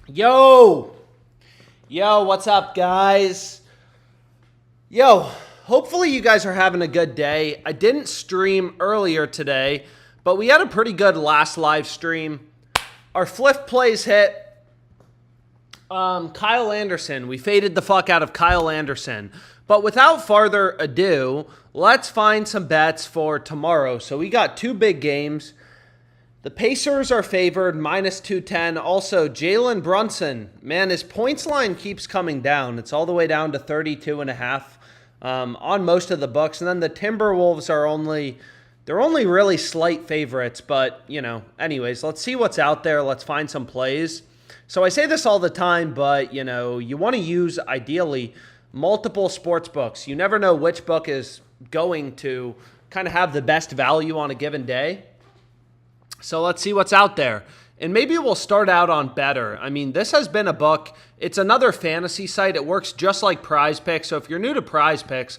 Yo! Yo, what's up, guys? Yo, hopefully you guys are having a good day. I didn't stream earlier today, but we had a pretty good last live stream. Our Fliff plays hit. Kyle Anderson. We faded the fuck out of Kyle Anderson. But without further ado, let's find some bets for tomorrow. So we got two big games. The Pacers are favored, minus 210. Also, Jalen Brunson. Man, his points line keeps coming down. It's all the way down to 32.5 on most of the books. And then the Timberwolves they're only really slight favorites. But, anyways, let's see what's out there. Let's find some plays. So I say this all the time, but, you want to use, ideally, multiple sports books. You never know which book is going to kind of have the best value on a given day. So let's see what's out there. And maybe we'll start out on Better. I mean, this has been a book. It's another fantasy site. It works just like PrizePicks. So if you're new to PrizePicks,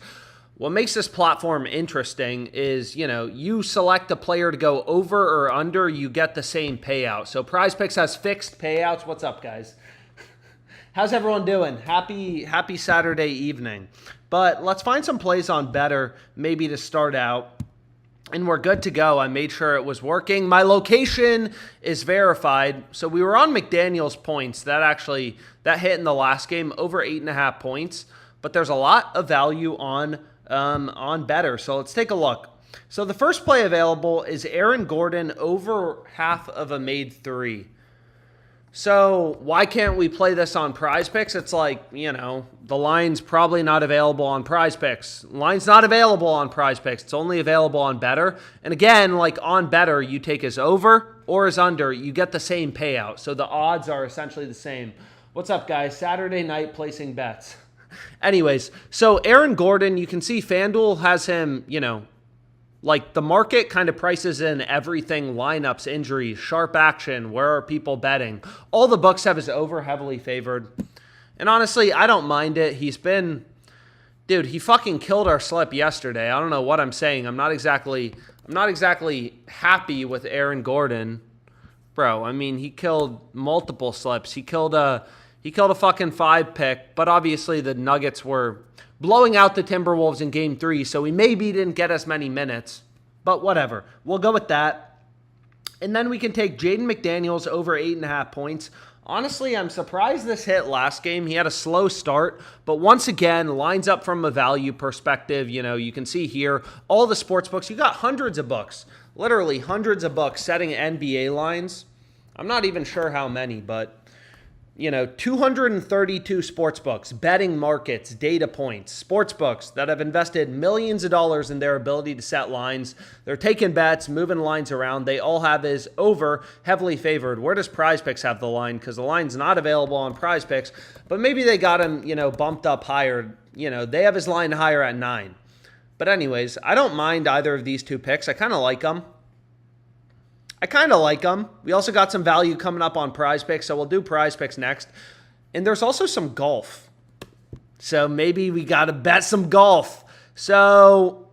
what makes this platform interesting is, you select a player to go over or under, you get the same payout. So PrizePicks has fixed payouts. What's up, guys? How's everyone doing? Happy Saturday evening. But let's find some plays on Better, maybe to start out. And we're good to go. I made sure it was working. My location is verified. So we were on McDaniel's points. That hit in the last game, over 8.5 points. But there's a lot of value on Better. So let's take a look. So the first play available is Aaron Gordon over half of a made three. So why can't we play this on PrizePicks? It's like, the line's probably not available on PrizePicks. Line's not available on PrizePicks. It's only available on Better. And again, like on Better, you take his over or his under. You get the same payout. So the odds are essentially the same. What's up, guys? Saturday night placing bets. Anyways, so Aaron Gordon, you can see FanDuel has him, like the market kind of prices in everything, lineups, injuries, sharp action, where are people betting. All the books have his over heavily favored. And honestly, I don't mind it. He fucking killed our slip yesterday. I don't know what I'm saying. I'm not exactly happy with Aaron Gordon. Bro, I mean, he killed multiple slips. He killed a fucking 5 pick, but obviously the Nuggets were blowing out the Timberwolves in Game 3, so he maybe didn't get as many minutes. But whatever. We'll go with that. And then we can take Jaden McDaniels over 8.5 points. Honestly, I'm surprised this hit last game. He had a slow start, but once again, lines up from a value perspective. You can see here, all the sports books. You got hundreds of books, literally hundreds of books setting NBA lines. I'm not even sure how many, but 232 sports books, betting markets, data points, sports books that have invested millions of dollars in their ability to set lines. They're taking bets, moving lines around. They all have his over heavily favored. Where does PrizePicks have the line? Because the line's not available on PrizePicks, but maybe they got him, bumped up higher. They have his line higher at 9. But anyways, I don't mind either of these two picks. I kind of like them. We also got some value coming up on PrizePicks, so we'll do PrizePicks next. And there's also some golf. So maybe we got to bet some golf. So,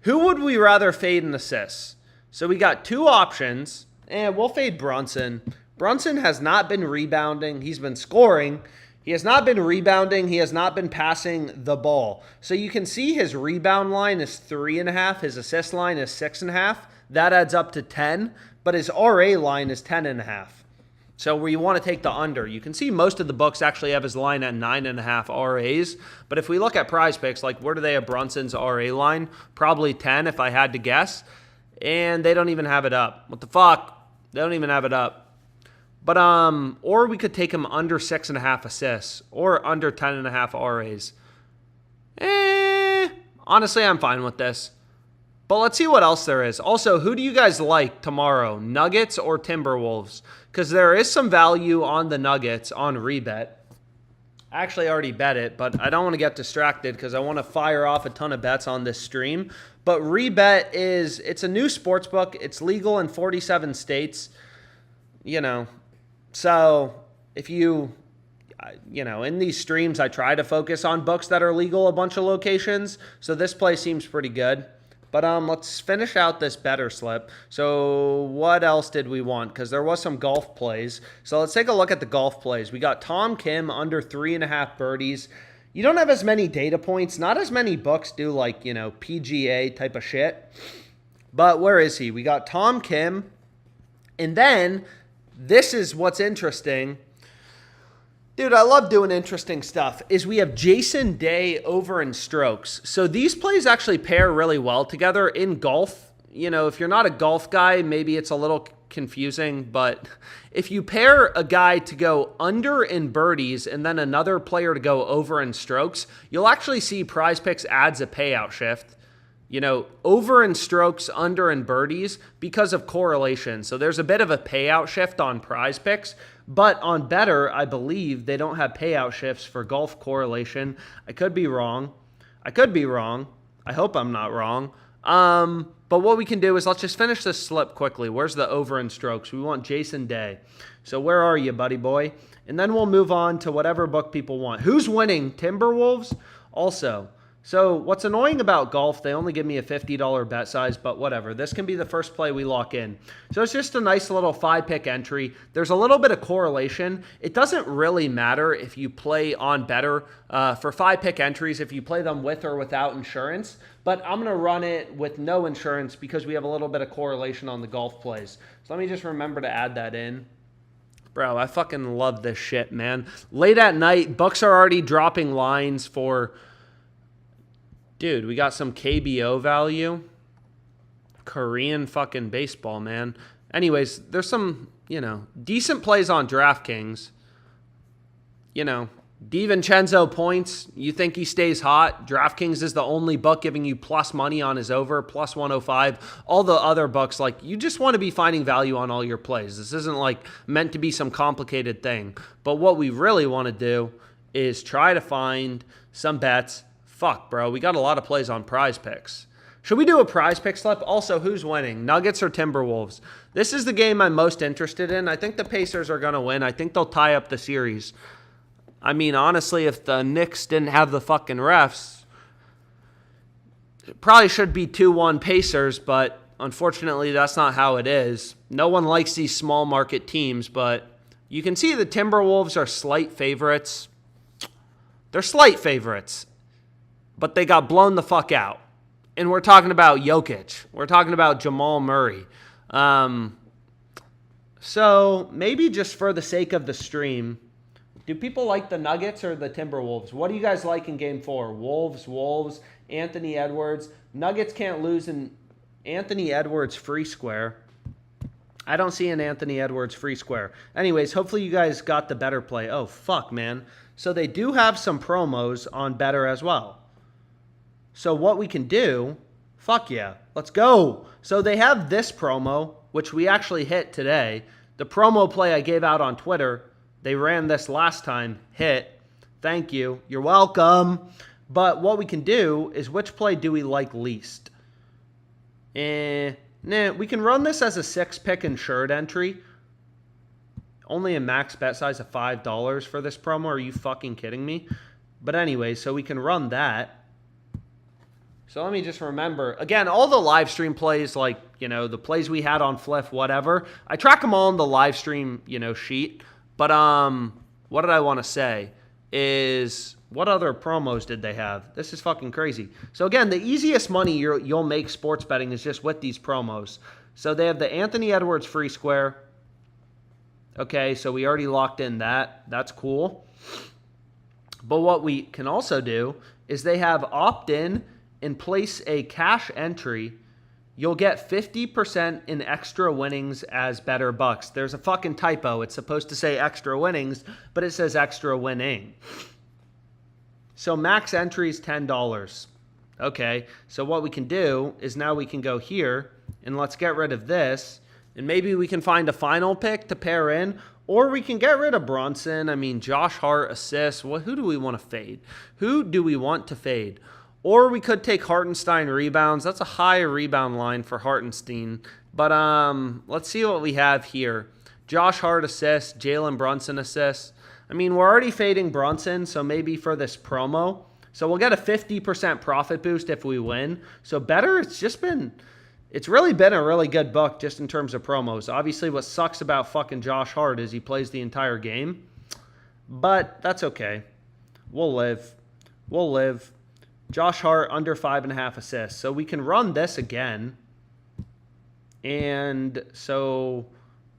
who would we rather fade and assist? So we got two options, and we'll fade Brunson. Brunson has not been rebounding. He's been scoring. He has not been rebounding. He has not been passing the ball. So you can see his rebound line is 3.5. His assist line is 6.5. That adds up to 10. But his RA line is 10.5. So where you want to take the under. You can see most of the books actually have his line at 9.5 RAs. But if we look at PrizePicks, like where do they have Brunson's RA line? Probably 10 if I had to guess. And they don't even have it up. What the fuck? They don't even have it up. But, or we could take him under 6.5 assists or under 10.5 RAs. Honestly, I'm fine with this. But let's see what else there is. Also, who do you guys like tomorrow? Nuggets or Timberwolves? Because there is some value on the Nuggets on rebet. I actually already bet it, but I don't want to get distracted because I want to fire off a ton of bets on this stream. But rebet it's a new sports book. It's legal in 47 states. So if in these streams, I try to focus on books that are legal a bunch of locations. So this play seems pretty good. But let's finish out this better slip. So what else did we want? Because there was some golf plays. So let's take a look at the golf plays. We got Tom Kim under 3.5 birdies. You don't have as many data points. Not as many books do, like, you know, PGA type of shit. But where is he? We got Tom Kim. And then this is what's interesting. Dude, I love doing interesting stuff, is we have Jason Day over in strokes. So these plays actually pair really well together in golf. You know, if you're not a golf guy, maybe it's a little confusing, but if you pair a guy to go under in birdies and then another player to go over in strokes, you'll actually see PrizePicks adds a payout shift. You know, over in strokes, under in birdies, because of correlation. So there's a bit of a payout shift on PrizePicks, but on better, I believe they don't have payout shifts for golf correlation. I could be wrong. I hope I'm not wrong. But what we can do is let's just finish this slip quickly. Where's the over in strokes? We want Jason Day. So where are you, buddy boy? And then we'll move on to whatever book people want. Who's winning? Timberwolves? Also. So what's annoying about golf, they only give me a $50 bet size, but whatever. This can be the first play we lock in. So it's just a nice little 5-pick entry. There's a little bit of correlation. It doesn't really matter if you play on better for 5-pick entries, if you play them with or without insurance. But I'm going to run it with no insurance because we have a little bit of correlation on the golf plays. So let me just remember to add that in. Bro, I fucking love this shit, man. Late at night, books are already dropping lines for... Dude, we got some KBO value. Korean fucking baseball, man. Anyways, there's some, you know, decent plays on DraftKings. You know, DiVincenzo points. You think he stays hot? DraftKings is the only book giving you plus money on his over, plus 105. All the other books, like, you just want to be finding value on all your plays. This isn't, like, meant to be some complicated thing. But what we really want to do is try to find some bets. Fuck, bro. We got a lot of plays on PrizePicks. Should we do a PrizePicks slip? Also, who's winning? Nuggets or Timberwolves? This is the game I'm most interested in. I think the Pacers are going to win. I think they'll tie up the series. I mean, honestly, if the Knicks didn't have the fucking refs, it probably should be 2-1 Pacers, but unfortunately, that's not how it is. No one likes these small market teams, but you can see the Timberwolves are slight favorites. They're slight favorites. But they got blown the fuck out. And we're talking about Jokic. We're talking about Jamal Murray. So maybe just for the sake of the stream, do people like the Nuggets or the Timberwolves? What do you guys like in Game 4? Wolves, Anthony Edwards. Nuggets can't lose in Anthony Edwards free square. I don't see an Anthony Edwards free square. Anyways, hopefully you guys got the better play. Oh, fuck, man. So they do have some promos on better as well. So what we can do, fuck yeah, let's go. So they have this promo, which we actually hit today. The promo play I gave out on Twitter, they ran this last time, hit. Thank you. You're welcome. But what we can do is, which play do we like least? We can run this as a 6-pick insured entry. Only a max bet size of $5 for this promo. Are you fucking kidding me? But anyway, so we can run that. So let me just remember, again, all the live stream plays, like, you know, the plays we had on Fliff, whatever, I track them all in the live stream, you know, sheet. But what did I want to say is, what other promos did they have? This is fucking crazy. So again, the easiest money you'll make sports betting is just with these promos. So they have the Anthony Edwards free square. Okay, so we already locked in that. That's cool. But what we can also do is they have opt-in and place a cash entry. You'll get 50% in extra winnings as better bucks. There's a fucking typo. It's supposed to say extra winnings, but it says extra winning. So max entry is $10. Okay, so what we can do is now we can go here, and let's get rid of this, and maybe we can find a final pick to pair in, or we can get rid of Brunson. I mean, Josh Hart assists. Who do we want to fade? Who do we want to fade? Or we could take Hartenstein rebounds. That's a high rebound line for Hartenstein. But let's see what we have here. Josh Hart assists, Jalen Brunson assists. I mean, we're already fading Brunson, so maybe for this promo, So we'll get a 50% profit boost if we win. So better, it's really been a really good book just in terms of promos. Obviously, what sucks about fucking Josh Hart is he plays the entire game. But that's okay. We'll live. We'll live. Josh Hart under 5.5 assists. So we can run this again. And so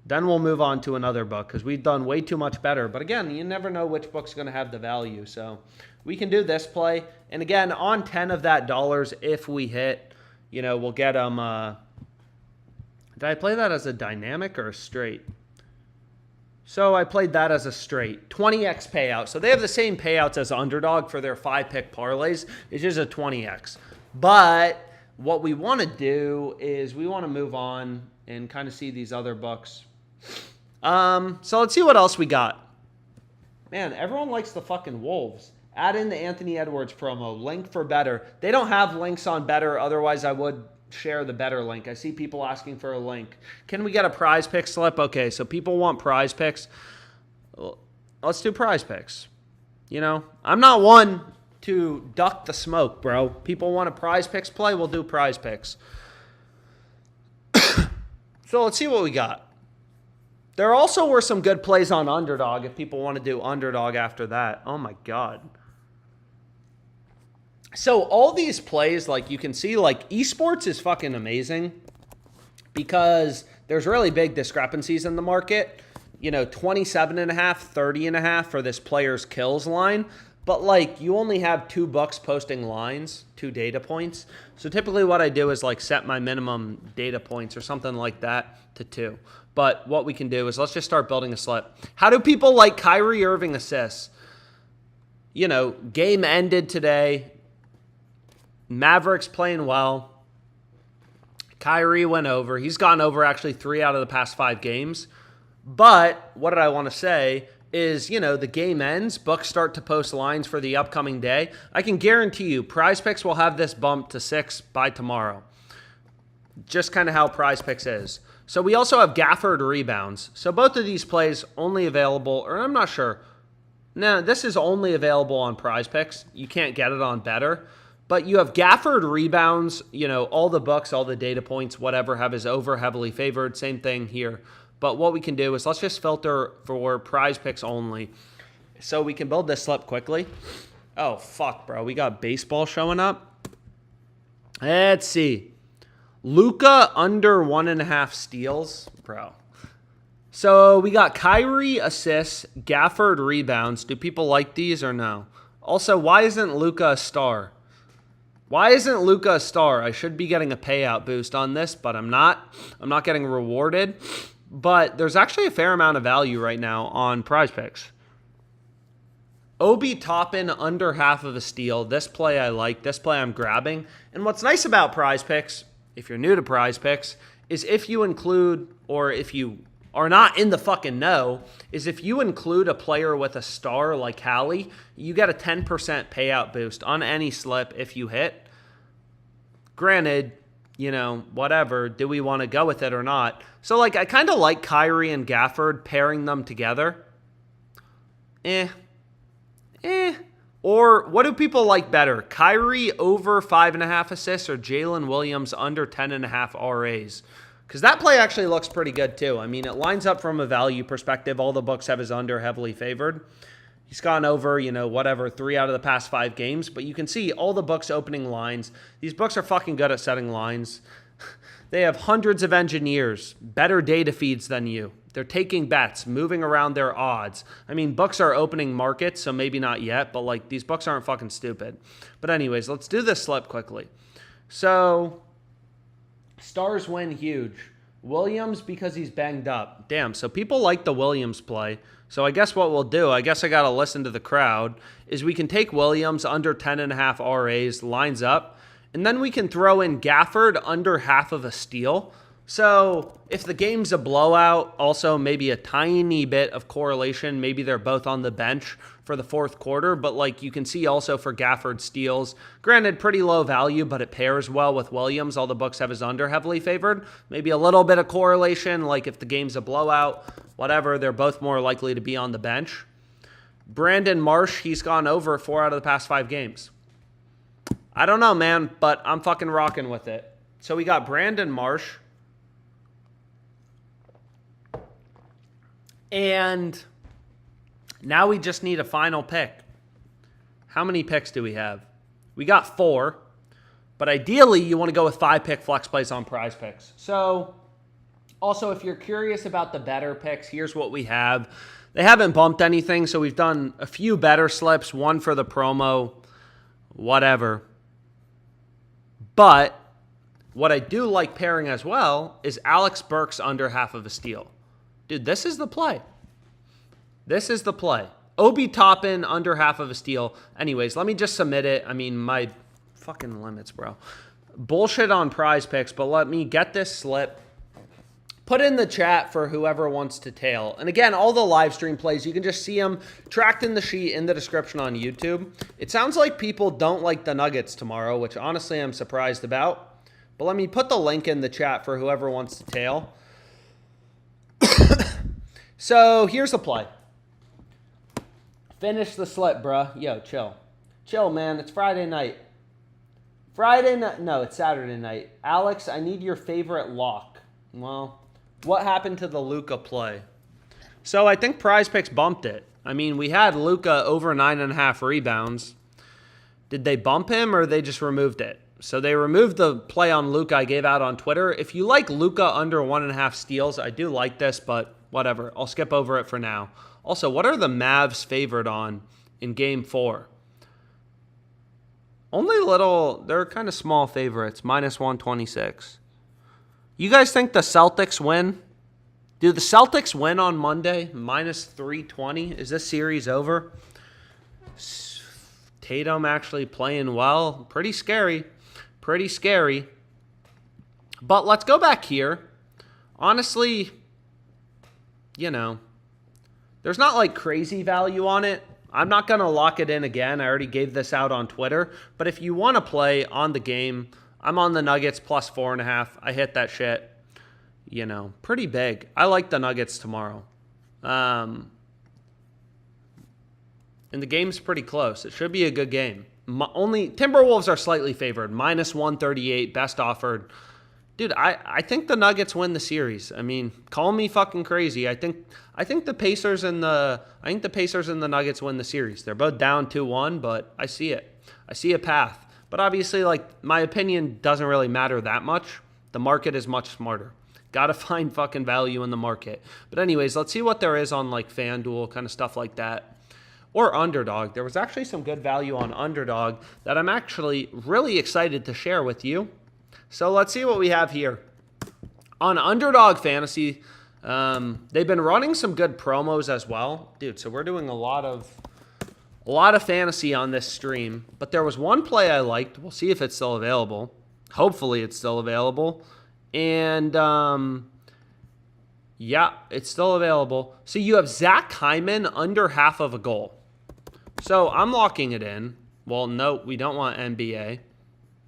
then we'll move on to another book because we've done way too much better. But again, you never know which book's going to have the value. So we can do this play. And again, on 10 of that dollars, if we hit, we'll get them. Did I play that as a dynamic or a straight? So I played that as a straight. 20x payout. So they have the same payouts as Underdog for their 5-pick parlays. It's just a 20x. But what we want to do is we want to move on and kind of see these other books. So let's see what else we got. Man, everyone likes the fucking Wolves. Add in the Anthony Edwards promo. Link for better. They don't have links on better. Otherwise, I would share the better link. I see people asking for a link. Can we get a PrizePicks slip? Okay, so people want PrizePicks. Let's do PrizePicks. I'm not one to duck the smoke, bro. People want a PrizePicks play, we'll do PrizePicks. So let's see what we got. There also were some good plays on Underdog if people want to do Underdog after that. Oh my God. So all these plays, like you can see, like esports is fucking amazing because there's really big discrepancies in the market. 27.5, 30.5 for this player's kills line. But like you only have 2 books posting lines, 2 data points. So typically what I do is like set my minimum data points or something like that to 2. But what we can do is let's just start building a slip. How do people like Kyrie Irving assists? Game ended today. Mavericks playing well. Kyrie went over. He's gone over actually 3 out of the past 5 games. But what did I want to say is, the game ends. Books start to post lines for the upcoming day. I can guarantee you PrizePicks will have this bumped to 6 by tomorrow. Just kind of how PrizePicks is. So we also have Gafford rebounds. So both of these plays only available, or I'm not sure. No, this is only available on PrizePicks. You can't get it on better. But you have Gafford rebounds, all the books, all the data points, whatever, have his over heavily favored. Same thing here. But what we can do is let's just filter for PrizePicks only so we can build this slip quickly. Oh, fuck, bro. We got baseball showing up. Let's see. Luka under 1.5 steals. Bro. So we got Kyrie assists, Gafford rebounds. Do people like these or no? Also, why isn't Luka a star? Why isn't Luka a star? I should be getting a payout boost on this, but I'm not. I'm not getting rewarded. But there's actually a fair amount of value right now on PrizePicks. Obi Toppin under half of a steal. This play I like. This play I'm grabbing. And what's nice about PrizePicks, if you're new to PrizePicks, is if you include, or if you are not in the fucking know, is if you include a player with a star like Hallie, you get a 10% payout boost on any slip if you hit. Granted, whatever, do we want to go with it or not? So, I kind of like Kyrie and Gafford pairing them together. Or what do people like better? Kyrie over 5.5 assists or Jalen Williams under 10.5 RAs? Because that play actually looks pretty good too. I mean, it lines up from a value perspective. All the books have his under heavily favored. He's gone over, 3 out of the past 5 games. But you can see all the books opening lines. These books are fucking good at setting lines. They have hundreds of engineers, better data feeds than you. They're taking bets, moving around their odds. I mean, books are opening markets, so maybe not yet. But, these books aren't fucking stupid. But anyways, let's do this slip quickly. So, stars win huge. Williams because he's banged up. Damn, so people like the Williams play. So I guess what we'll do, I guess I got to listen to the crowd, is we can take Williams under 10.5 RAs, lines up, and then we can throw in Gafford under half of a steal. So if the game's a blowout, also maybe a tiny bit of correlation. Maybe they're both on the bench for the 4th quarter. But you can see also for Gafford steals, granted pretty low value, but it pairs well with Williams. All the books have his under heavily favored. Maybe a little bit of correlation, like if the game's a blowout, whatever, they're both more likely to be on the bench. Brandon Marsh, he's gone over 4 out of the past 5 games. I don't know, man, but I'm fucking rocking with it. So we got Brandon Marsh. And now we just need a final pick. How many picks do we have? We got 4. But ideally, you want to go with 5-pick flex plays on PrizePicks. So, also, if you're curious about the better picks, here's what we have. They haven't bumped anything, so we've done a few better slips, one for the promo, whatever. But what I do like pairing as well is Alex Burks under half of a steal. Dude, this is the play. This is the play. Obi Toppin under half of a steal. Anyways, let me just submit it. I mean, my fucking limits, bro. Bullshit on PrizePicks, but let me get this slip. Put in the chat for whoever wants to tail. And again, all the live stream plays, you can just see them tracked in the sheet in the description on YouTube. It sounds like people don't like the Nuggets tomorrow, which honestly I'm surprised about. But let me put the link in the chat for whoever wants to tail. So here's the play. Finish the slip, bruh. Yo, chill. Chill, man. It's Friday night. Friday night. No, it's Saturday night. Alex, I need your favorite lock. Well, what happened to the Luka play? So I think PrizePicks bumped it. I mean, we had Luka over 9.5 rebounds. Did they bump him or they just removed it? So they removed the play on Luka I gave out on Twitter. If you like Luka under 1.5 steals, I do like this, but whatever. I'll skip over it for now. Also, what are the Mavs favored on in Game 4? Only little, they're kind of small favorites, minus 126. You guys think the Celtics win? Do the Celtics win on Monday, minus 320? Is this series over? Tatum actually playing well. Pretty scary. Pretty scary. But let's go back here. Honestly, you know, there's not like crazy value on it. I'm not going to lock it in again. I already gave this out on Twitter. But if you want to play on the game, I'm on the Nuggets plus 4.5. I hit that shit, you know, pretty big. I like the Nuggets tomorrow. And the game's pretty close. It should be a good game. Only Timberwolves are slightly favored. Minus 138, best offered. Dude, I think the Nuggets win the series. I mean, call me fucking crazy. I think the Pacers and the Nuggets win the series. They're both down 2-1, but I see it. I see a path. But obviously, like, my opinion doesn't really matter that much. The market is much smarter. Got to find fucking value in the market. But anyways, let's see what there is on like FanDuel, kind of stuff like that. Or Underdog. There was actually some good value on Underdog that I'm actually really excited to share with you. So let's see what we have here. On Underdog Fantasy, they've been running some good promos as well. Dude, so we're doing a lot of fantasy on this stream. But there was one play I liked. We'll see if it's still available. Hopefully it's still available. And, yeah, it's still available. So you have Zach Hyman under half of a goal. So I'm locking it in. Well, no, we don't want NBA.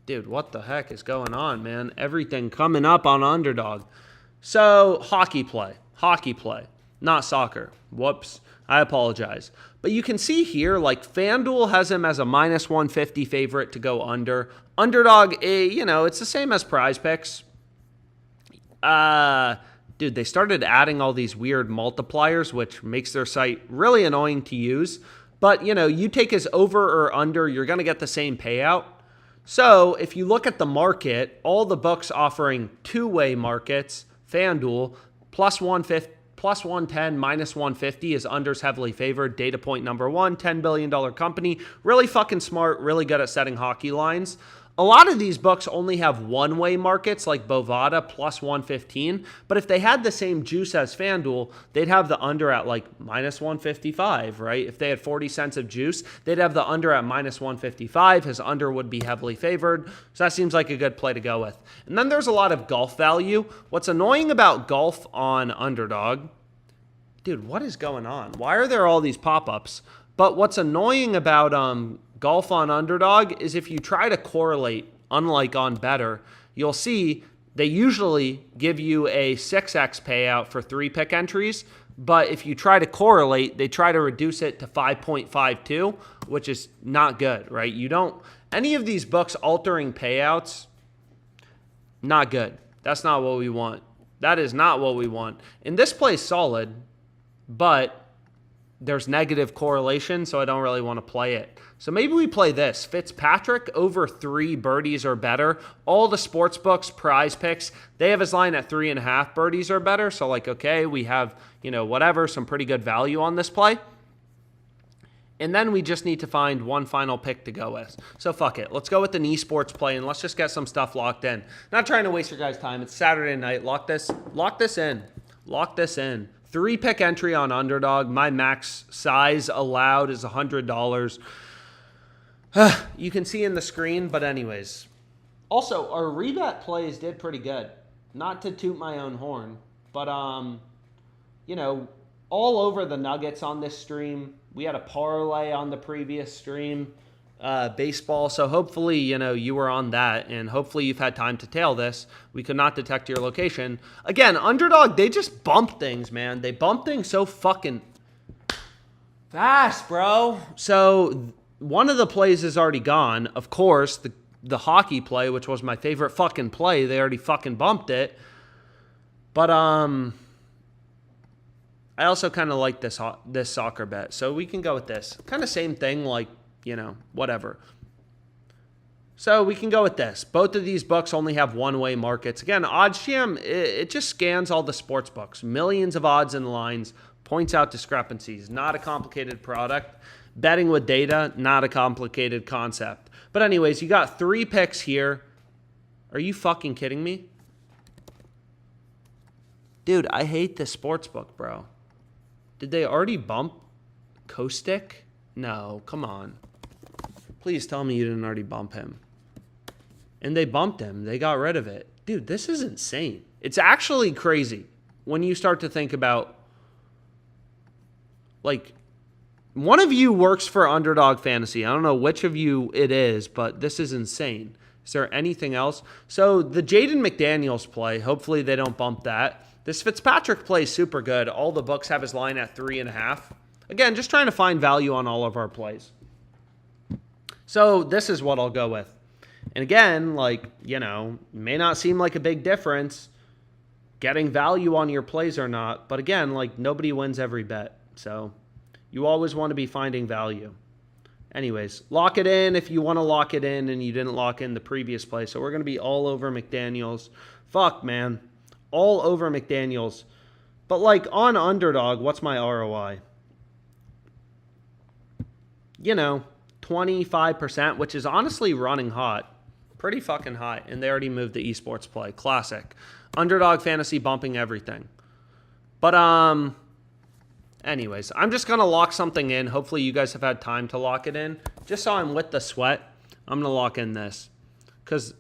Dude, what the heck is going on, man? Everything coming up on Underdog. So, hockey play, not soccer. Whoops, I apologize. But you can see here, like, FanDuel has him as a minus 150 favorite to go under. Underdog, you know, it's the same as PrizePicks. Dude, they started adding all these weird multipliers, which makes their site really annoying to use. But, you know, you take his over or under, you're going to get the same payout. So if you look at the market, all the books offering two-way markets, FanDuel, plus 150, plus 110, minus 150 is unders heavily favored. Data point number one, $10 billion company. Really fucking smart, really good at setting hockey lines. A lot of these books only have one-way markets like Bovada plus 115, but if they had the same juice as FanDuel, they'd have the under at like minus 155, right? If they had 40 cents of juice, they'd have the under at minus 155. His under would be heavily favored, so that seems like a good play to go with. And then there's a lot of golf value. What's annoying about golf on Underdog, dude, what is going on? Why are there all these pop-ups? But what's annoying about golf on Underdog is if you try to correlate, unlike on Better, you'll see they usually give you a 6x payout for 3-pick entries, but if you try to correlate, they try to reduce it to 5.52, which is not good, right? You don't, Any of these books altering payouts, not good. That's not what we want. That is not what we want. And this play's solid, but there's negative correlation, so I don't really want to play it. So maybe we play this. Fitzpatrick over 3 birdies or better. All the sports books, PrizePicks, they have his line at 3.5 birdies or better. So like, okay, we have, whatever, some pretty good value on this play. And then we just need to find one final pick to go with. So fuck it. Let's go with an esports play and let's just get some stuff locked in. Not trying to waste your guys' time. It's Saturday night. Lock this in. 3-pick entry on Underdog. My max size allowed is $100. You can see in the screen, but anyways. Also, our rebet plays did pretty good. Not to toot my own horn, but all over the Nuggets on this stream. We had a parlay on the previous stream, baseball. So hopefully, you were on that, and hopefully you've had time to tail this. We could not detect your location. Again, Underdog, they just bump things, man. They bump things so fucking fast, bro. So one of the plays is already gone. Of course, the hockey play, which was my favorite fucking play, they already fucking bumped it. But I also kind of like this soccer bet, so we can go with this. Kind of same thing, like, whatever. So we can go with this. Both of these books only have one-way markets. Again, OddsJam, it just scans all the sports books. Millions of odds and lines, points out discrepancies. Not a complicated product. Betting with data, not a complicated concept. But anyways, you got 3 picks here. Are you fucking kidding me? Dude, I hate this sports book, bro. Did they already bump Kostic? No, come on. Please tell me you didn't already bump him. And they bumped him. They got rid of it. Dude, this is insane. It's actually crazy when you start to think about, like, one of you works for Underdog Fantasy. I don't know which of you it is, but this is insane. Is there anything else? So the Jaden McDaniels play, hopefully they don't bump that. This Fitzpatrick play is super good. All the books have his line at 3.5. Again, just trying to find value on all of our plays. So this is what I'll go with. And again, like, may not seem like a big difference getting value on your plays or not. But again, like, nobody wins every bet. So you always want to be finding value. Anyways, lock it in if you want to lock it in and you didn't lock in the previous play. So we're going to be all over McDaniels. Fuck, man. All over McDaniels. But like on Underdog, what's my ROI? 25%, which is honestly running hot. Pretty fucking hot. And they already moved the esports play. Classic. Underdog Fantasy bumping everything. But anyways, I'm just going to lock something in. Hopefully you guys have had time to lock it in. Just so I'm with the sweat, I'm going to lock in this. Because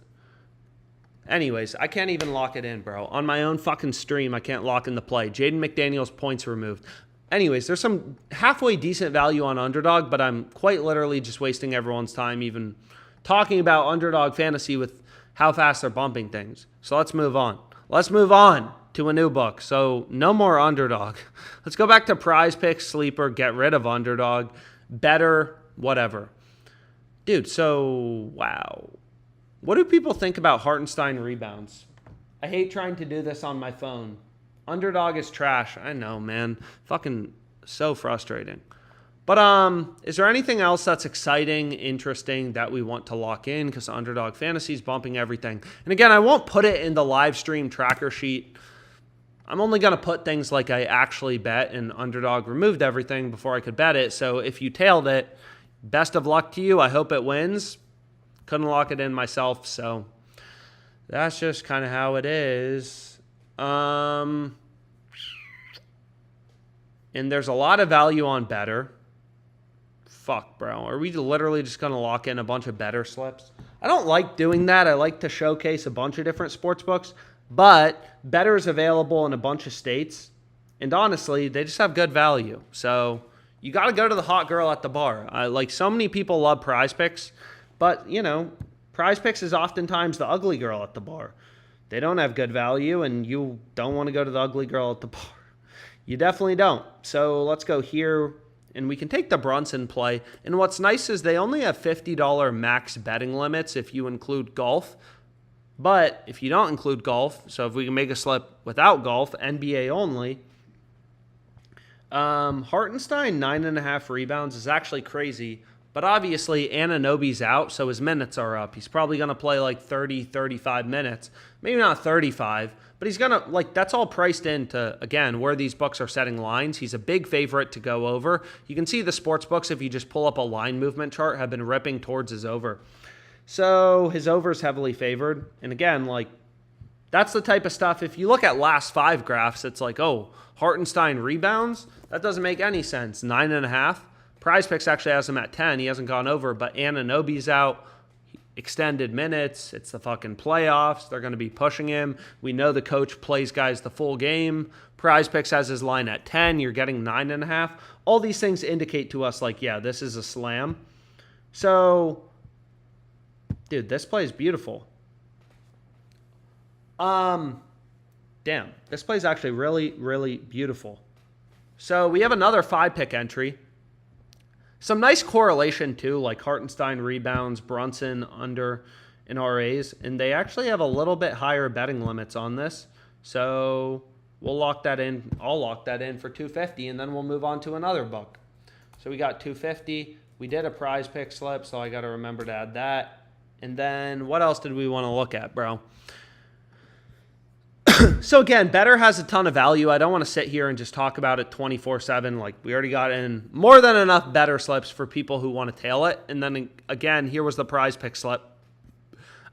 anyways, I can't even lock it in, bro. On my own fucking stream, I can't lock in the play. Jaden McDaniels points removed. Anyways, there's some halfway decent value on Underdog, but I'm quite literally just wasting everyone's time even talking about Underdog Fantasy with how fast they're bumping things. So let's move on. Let's move on to a new book. So no more Underdog. Let's go back to PrizePicks, Sleeper, get rid of Underdog, better, whatever. Dude, so wow. What do people think about Hartenstein rebounds? I hate trying to do this on my phone. Underdog is trash. I know, man. Fucking so frustrating. But is there anything else that's exciting, interesting that we want to lock in? Because Underdog Fantasy is bumping everything. And again, I won't put it in the live stream tracker sheet. I'm only going to put things like I actually bet, and Underdog removed everything before I could bet it. So if you tailed it, best of luck to you. I hope it wins. Couldn't lock it in myself, so that's just kind of how it is. And there's a lot of value on better. Fuck, bro. Are we literally just going to lock in a bunch of better slips? I don't like doing that. I like to showcase a bunch of different sports books, but better is available in a bunch of states. And honestly, they just have good value. So you got to go to the hot girl at the bar. Like so many people love PrizePicks. But, PrizePicks is oftentimes the ugly girl at the bar. They don't have good value, and you don't want to go to the ugly girl at the bar. You definitely don't. So let's go here and we can take the Brunson play. And what's nice is they only have $50 max betting limits if you include golf. But if you don't include golf, so if we can make a slip without golf, NBA only, Hartenstein, 9.5 rebounds is actually crazy. But obviously, Anunoby's out, so his minutes are up. He's probably going to play like 30, 35 minutes. Maybe not 35, but he's going to, like, that's all priced into, again, where these books are setting lines. He's a big favorite to go over. You can see the sports books, if you just pull up a line movement chart, have been ripping towards his over. So his over is heavily favored. And again, like, that's the type of stuff, if you look at last 5 graphs, it's like, oh, Hartenstein rebounds? That doesn't make any sense. 9.5. PrizePicks actually has him at 10. He hasn't gone over, but Anunoby's out. Extended minutes. It's the fucking playoffs. They're going to be pushing him. We know the coach plays guys the full game. PrizePicks has his line at 10. You're getting 9.5. All these things indicate to us, like, yeah, this is a slam. So, dude, this play is beautiful. Damn, this play is actually really, really beautiful. So we have another 5-pick entry. Some nice correlation, too, like Hartenstein rebounds, Brunson under in RAs. And they actually have a little bit higher betting limits on this. So we'll lock that in. I'll lock that in for $250, and then we'll move on to another book. So we got $250. We did a PrizePick slip, so I got to remember to add that. And then what else did we want to look at, bro? So again, Better has a ton of value. I don't want to sit here and just talk about it 24/7. Like, we already got in more than enough Better slips for people who want to tail it. And then again, here was the PrizePick slip.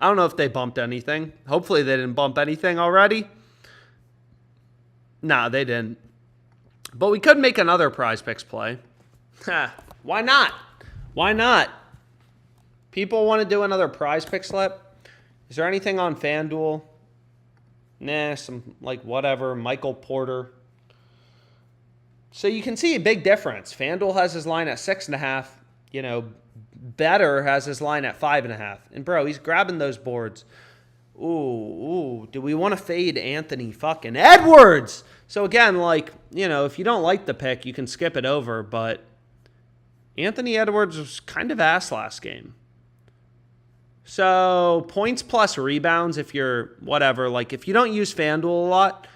I don't know if they bumped anything. Hopefully they didn't bump anything already. Nah, they didn't. But we could make another PrizePicks play. Why not? Why not? People want to do another PrizePick slip. Is there anything on FanDuel? Nah, some, like, whatever. Michael Porter. So you can see a big difference. FanDuel has his line at 6.5. You know, Better has his line at 5.5. And, bro, he's grabbing those boards. Ooh. Do we want to fade Anthony fucking Edwards? So, again, like, you know, if you don't like the pick, you can skip it over. But Anthony Edwards was kind of ass last game. So points plus rebounds, if you're whatever, like if you don't use FanDuel a lot,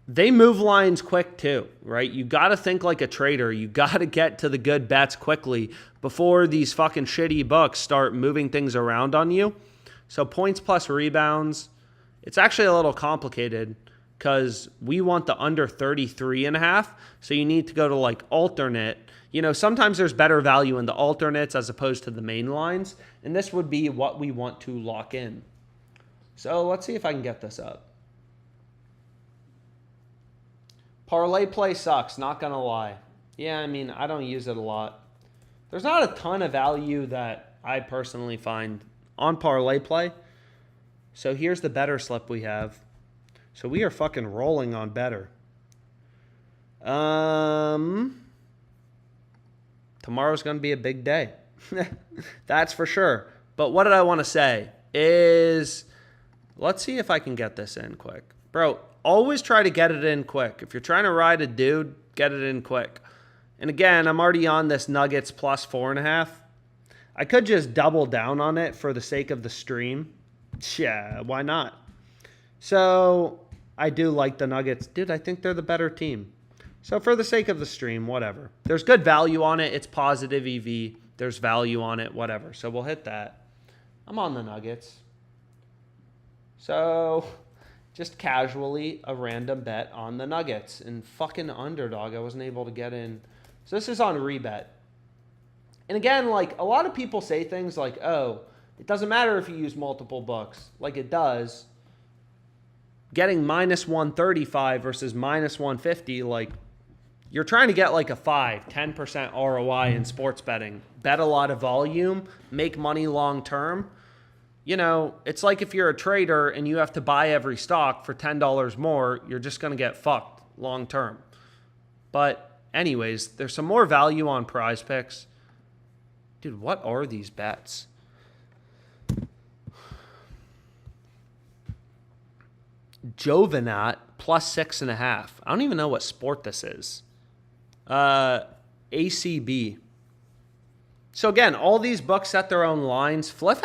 they move lines quick too, right? You got to think like a trader. You got to get to the good bets quickly before these fucking shitty books start moving things around on you. So points plus rebounds, it's actually a little complicated because we want the under 33.5. So you need to go to like alternate. You know, sometimes there's better value in the alternates as opposed to the main lines. And this would be what we want to lock in. So let's see if I can get this up. ParlayPlay sucks, not going to lie. Yeah, I mean, I don't use it a lot. There's not a ton of value that I personally find on ParlayPlay. So here's the Better slip we have. So we are fucking rolling on Better. Tomorrow's going to be a big day. That's for sure. But what did I want to say is, let's see if I can get this in quick. Bro, always try to get it in quick. If you're trying to ride a dude, get it in quick. And again, I'm already on this Nuggets plus 4.5. I could just double down on it for the sake of the stream. Yeah, why not? So I do like the Nuggets. Dude, I think they're the better team. So for the sake of the stream, whatever. There's good value on it. It's positive EV. There's value on it, whatever. So we'll hit that. I'm on the Nuggets. So just casually a random bet on the Nuggets. And fucking Underdog, I wasn't able to get in. So this is on rebet. And again, like a lot of people say things like, oh, it doesn't matter if you use multiple books. Like it does. Getting minus 135 versus minus 150, like, you're trying to get like a 5-10% ROI in sports betting. Bet a lot of volume, make money long term. You know, it's like if you're a trader and you have to buy every stock for $10 more, you're just going to get fucked long term. But anyways, there's some more value on PrizePicks. Dude, what are these bets? Jovenat plus 6.5. I don't even know what sport this is. ACB. So again, all these books set their own lines. Fliff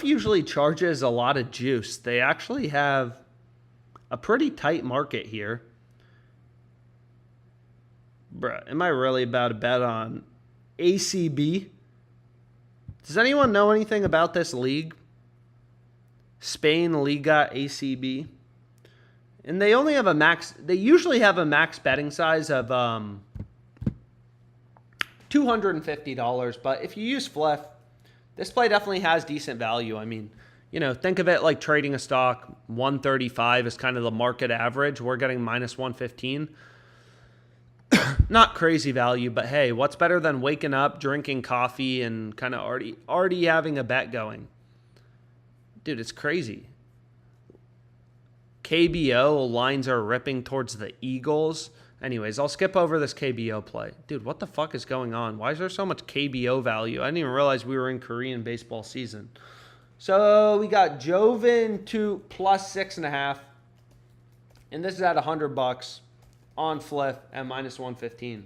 usually charges a lot of juice. They actually have a pretty tight market here. Bruh, am I really about to bet on ACB? Does anyone know anything about this league? Spain Liga ACB. And they only have they usually have a max betting size of $250, but if you use Fliff, this play definitely has decent value. I mean, you know, think of it like trading a stock. 135 is kind of the market average. We're getting minus 115. Not crazy value, but hey, what's better than waking up, drinking coffee, and kind of already having a bet going? Dude, it's crazy. KBO lines are ripping towards the Eagles. Anyways, I'll skip over this KBO play. Dude, what the fuck is going on? Why is there so much KBO value? I didn't even realize we were in Korean baseball season. So we got Joven to plus 6.5. And this is at $100 on Fliff at minus 115.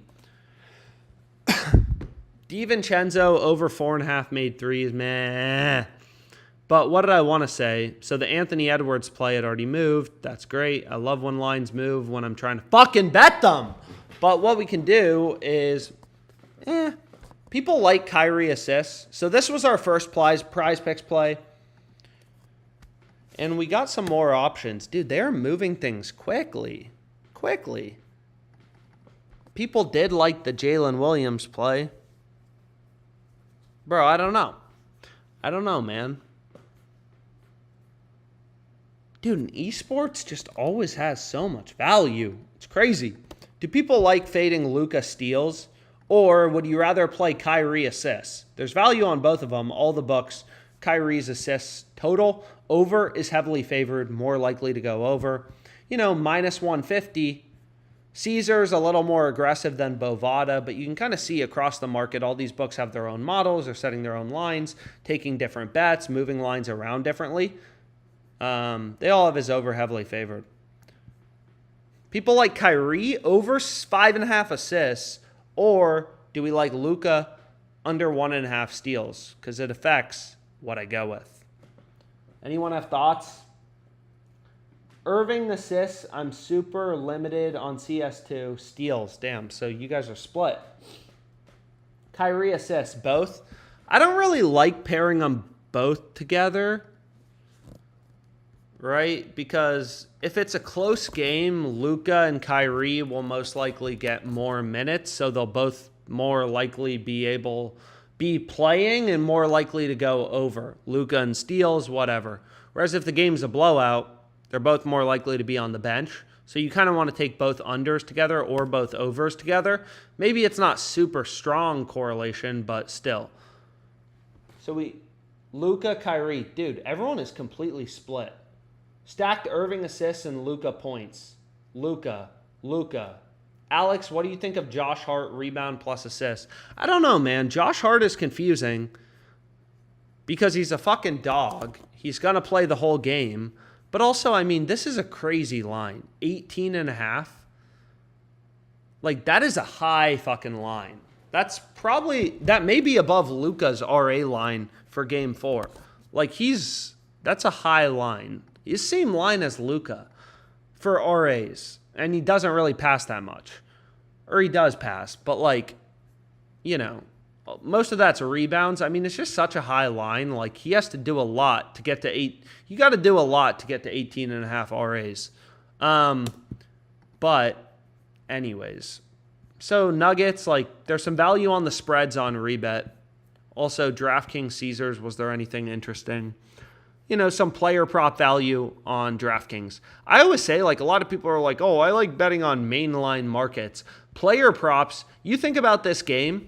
DiVincenzo over 4.5 made threes. Meh. But what did I want to say? So the Anthony Edwards play had already moved. That's great. I love when lines move when I'm trying to fucking bet them. But what we can do is, people like Kyrie assists. So this was our first PrizePicks play. And we got some more options. Dude, they're moving things quickly. People did like the Jalen Williams play. Bro, I don't know. Man. Dude, and esports just always has so much value. It's crazy. Do people like fading Luka steals? Or would you rather play Kyrie assists? There's value on both of them. All the books, Kyrie's assists total. Over is heavily favored, more likely to go over. You know, minus 150. Caesar's a little more aggressive than Bovada, but you can kind of see across the market, all these books have their own models. They're setting their own lines, taking different bets, moving lines around differently. They all have his over heavily favored. People like Kyrie over 5.5 assists, or do we like Luka under 1.5 steals? Because it affects what I go with. Anyone have thoughts? Irving assists, I'm super limited on CS2. Steals, damn, so you guys are split. Kyrie assists, both. I don't really like pairing them both together. Right? Because if it's a close game, Luka and Kyrie will most likely get more minutes, so they'll both more likely be playing and more likely to go over. Luka and steals, whatever. Whereas if the game's a blowout, they're both more likely to be on the bench. So you kind of want to take both unders together or both overs together. Maybe it's not super strong correlation, but still. So Luka, Kyrie, dude, everyone is completely split. Stacked Irving assists and Luka points. Luka. Alex, what do you think of Josh Hart rebound plus assist? I don't know, man. Josh Hart is confusing because he's a fucking dog. He's going to play the whole game. But also, I mean, this is a crazy line. 18.5. Like, that is a high fucking line. That may be above Luka's RA line for game 4. Like, that's a high line. It's the same line as Luka for RAs. And he doesn't really pass that much. Or he does pass. But, like, you know, most of that's rebounds. I mean, it's just such a high line. Like, he has to do a lot to get to 8. You got to do a lot to get to 18.5 RAs. But, anyways. So, Nuggets, like, there's some value on the spreads on rebet. Also, DraftKings Caesars, was there anything interesting? You know, some player prop value on DraftKings. I always say, like, a lot of people are like, oh, I like betting on mainline markets. Player props, you think about this game,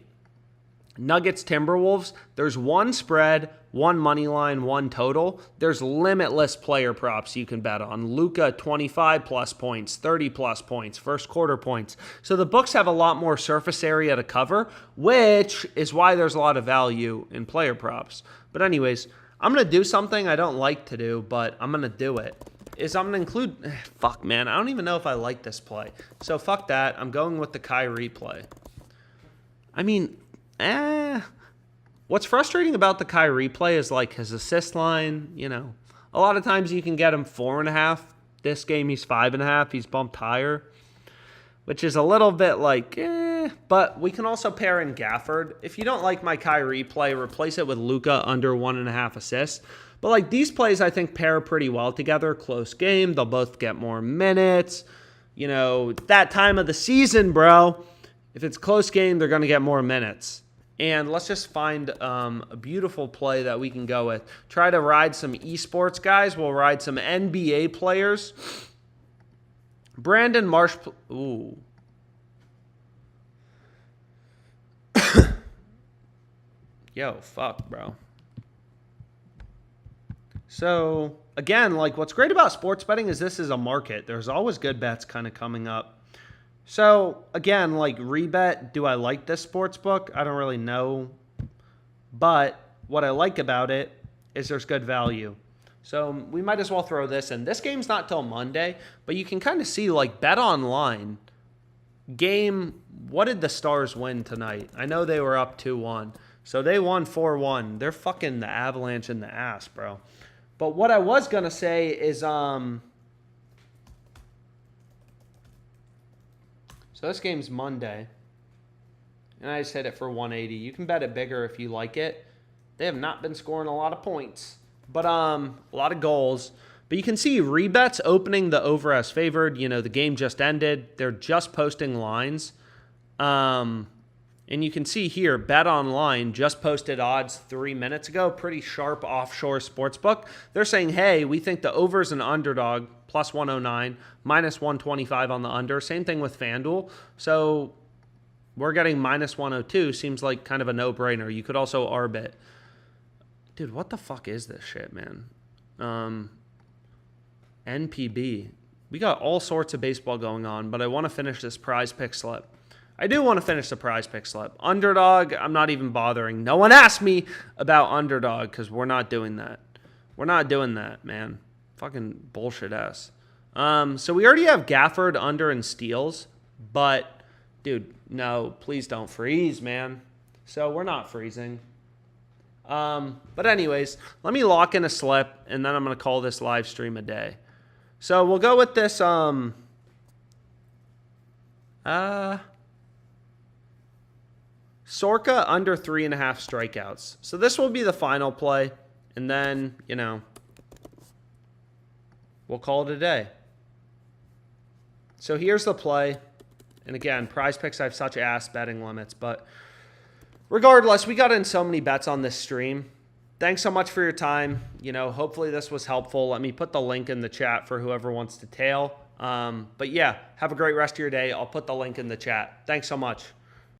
Nuggets, Timberwolves, there's one spread, one money line, one total. There's limitless player props you can bet on. Luka, 25 plus points, 30 plus points, first quarter points. So the books have a lot more surface area to cover, which is why there's a lot of value in player props. But anyways, I'm going to do something I don't like to do, but I'm going to do it. I'm going to include... Fuck, man. I don't even know if I like this play. So fuck that. I'm going with the Kyrie play. I mean, what's frustrating about the Kyrie play is like his assist line, a lot of times you can get him 4.5. This game he's 5.5. He's bumped higher, which is a little bit like, but we can also pair in Gafford. If you don't like my Kyrie play, replace it with Luka under 1.5 assists. But like these plays, I think pair pretty well together. Close game. They'll both get more minutes. That time of the season, bro. If it's close game, they're going to get more minutes. And let's just find a beautiful play that we can go with. Try to ride some esports guys. We'll ride some NBA players. Brandon Marsh. Ooh. Yo, fuck, bro. So, again, like what's great about sports betting is this is a market. There's always good bets kind of coming up. So, again, like rebet, do I like this sports book? I don't really know. But what I like about it is there's good value. So we might as well throw this in. This game's not till Monday, but you can kind of see like Bet Online game. What did the Stars win tonight? I know they were up 2-1. So they won 4-1. They're fucking the Avalanche in the ass, bro. But what I was going to say is, so this game's Monday. And I just hit it for 180. You can bet it bigger if you like it. They have not been scoring a lot of points. But a lot of goals. But you can see rebets opening the over as favored. The game just ended. They're just posting lines. And you can see here, Bet Online just posted odds 3 minutes ago. Pretty sharp offshore sportsbook. They're saying, hey, we think the over's an underdog, plus 109, minus 125 on the under. Same thing with FanDuel. So we're getting minus 102. Seems like kind of a no-brainer. You could also arbit. Dude, what the fuck is this shit, man? NPB. We got all sorts of baseball going on, but I want to finish this PrizePicks slip. I do want to finish the PrizePicks slip. Underdog, I'm not even bothering. No one asked me about Underdog because we're not doing that. We're not doing that, man. Fucking bullshit ass. So we already have Gafford under and steals, but, dude, no, please don't freeze, man. So we're not freezing. But anyways, let me lock in a slip, and then I'm going to call this live stream a day. So we'll go with this, Sorka under 3.5 strikeouts. So this will be the final play, and then, we'll call it a day. So here's the play. And again, PrizePicks, I have such ass betting limits, but regardless, we got in so many bets on this stream. Thanks so much for your time. Hopefully this was helpful. Let me put the link in the chat for whoever wants to tail. But yeah, have a great rest of your day. I'll put the link in the chat. Thanks so much.